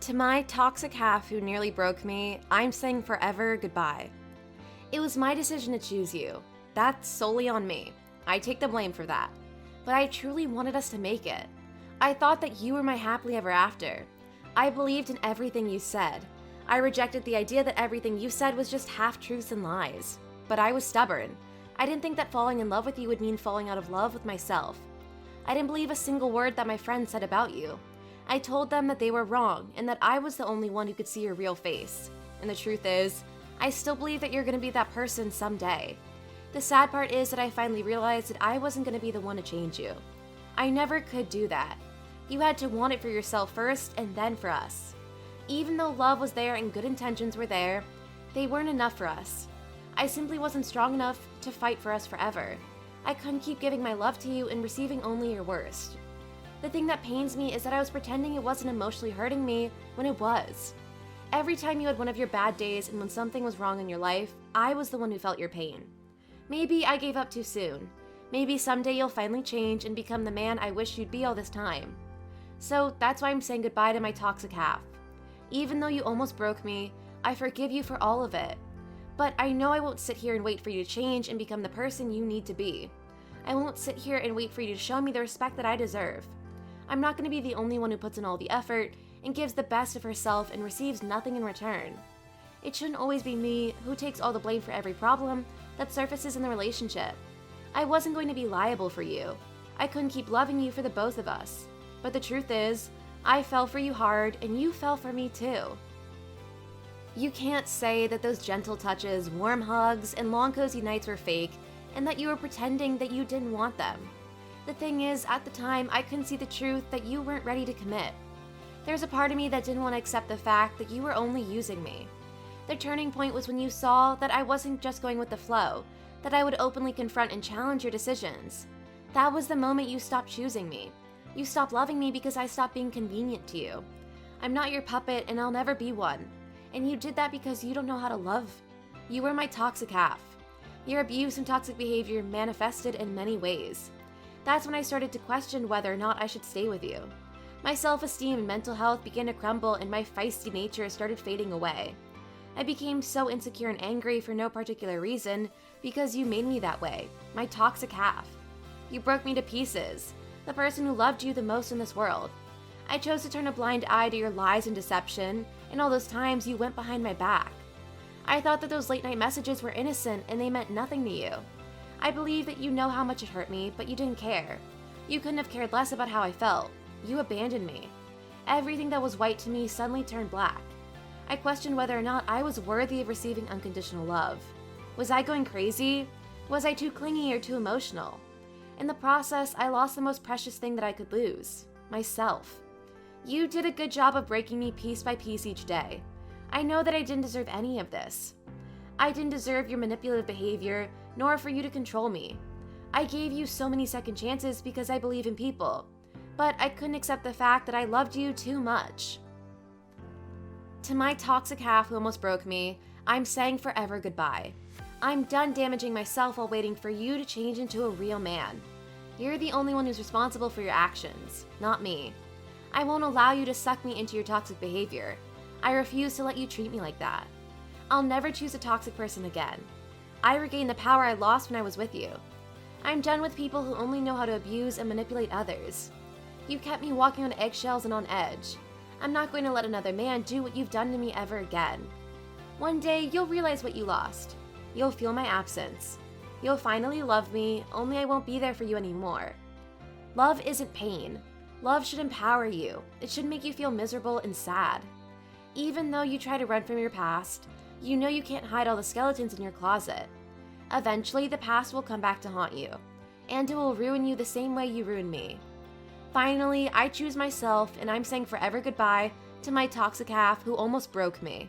To my toxic half who nearly broke me, I'm saying forever goodbye. It was my decision to choose you. That's solely on me. I take the blame for that. But I truly wanted us to make it. I thought that you were my happily ever after. I believed in everything you said. I rejected the idea that everything you said was just half-truths and lies. But I was stubborn. I didn't think that falling in love with you would mean falling out of love with myself. I didn't believe a single word that my friends said about you. I told them that they were wrong and that I was the only one who could see your real face. And the truth is, I still believe that you're going to be that person someday. The sad part is that I finally realized that I wasn't going to be the one to change you. I never could do that. You had to want it for yourself first and then for us. Even though love was there and good intentions were there, they weren't enough for us. I simply wasn't strong enough to fight for us forever. I couldn't keep giving my love to you and receiving only your worst. The thing that pains me is that I was pretending it wasn't emotionally hurting me when it was. Every time you had one of your bad days and when something was wrong in your life, I was the one who felt your pain. Maybe I gave up too soon. Maybe someday you'll finally change and become the man I wish you'd be all this time. So that's why I'm saying goodbye to my toxic half. Even though you almost broke me, I forgive you for all of it. But I know I won't sit here and wait for you to change and become the person you need to be. I won't sit here and wait for you to show me the respect that I deserve. I'm not going to be the only one who puts in all the effort and gives the best of herself and receives nothing in return. It shouldn't always be me who takes all the blame for every problem that surfaces in the relationship. I wasn't going to be liable for you. I couldn't keep loving you for the both of us. But the truth is, I fell for you hard and you fell for me too. You can't say that those gentle touches, warm hugs, and long cozy nights were fake and that you were pretending that you didn't want them. The thing is, at the time, I couldn't see the truth that you weren't ready to commit. There's a part of me that didn't want to accept the fact that you were only using me. The turning point was when you saw that I wasn't just going with the flow, that I would openly confront and challenge your decisions. That was the moment you stopped choosing me. You stopped loving me because I stopped being convenient to you. I'm not your puppet and I'll never be one. And you did that because you don't know how to love. You were my toxic half. Your abuse and toxic behavior manifested in many ways. That's when I started to question whether or not I should stay with you. My self-esteem and mental health began to crumble and my feisty nature started fading away. I became so insecure and angry for no particular reason because you made me that way, my toxic half. You broke me to pieces, the person who loved you the most in this world. I chose to turn a blind eye to your lies and deception, and all those times you went behind my back. I thought that those late-night messages were innocent and they meant nothing to you. I believe that you know how much it hurt me, but you didn't care. You couldn't have cared less about how I felt. You abandoned me. Everything that was white to me suddenly turned black. I questioned whether or not I was worthy of receiving unconditional love. Was I going crazy? Was I too clingy or too emotional? In the process, I lost the most precious thing that I could lose, myself. You did a good job of breaking me piece by piece each day. I know that I didn't deserve any of this. I didn't deserve your manipulative behavior, nor for you to control me. I gave you so many second chances because I believe in people, but I couldn't accept the fact that I loved you too much. To my toxic half who almost broke me, I'm saying forever goodbye. I'm done damaging myself while waiting for you to change into a real man. You're the only one who's responsible for your actions, not me. I won't allow you to suck me into your toxic behavior. I refuse to let you treat me like that. I'll never choose a toxic person again. I regained the power I lost when I was with you. I'm done with people who only know how to abuse and manipulate others. You kept me walking on eggshells and on edge. I'm not going to let another man do what you've done to me ever again. One day, you'll realize what you lost. You'll feel my absence. You'll finally love me, only I won't be there for you anymore. Love isn't pain. Love should empower you. It should make you feel miserable and sad. Even though you try to run from your past, you know you can't hide all the skeletons in your closet. Eventually, the past will come back to haunt you, and it will ruin you the same way you ruined me. Finally, I choose myself, and I'm saying forever goodbye to my toxic half who almost broke me.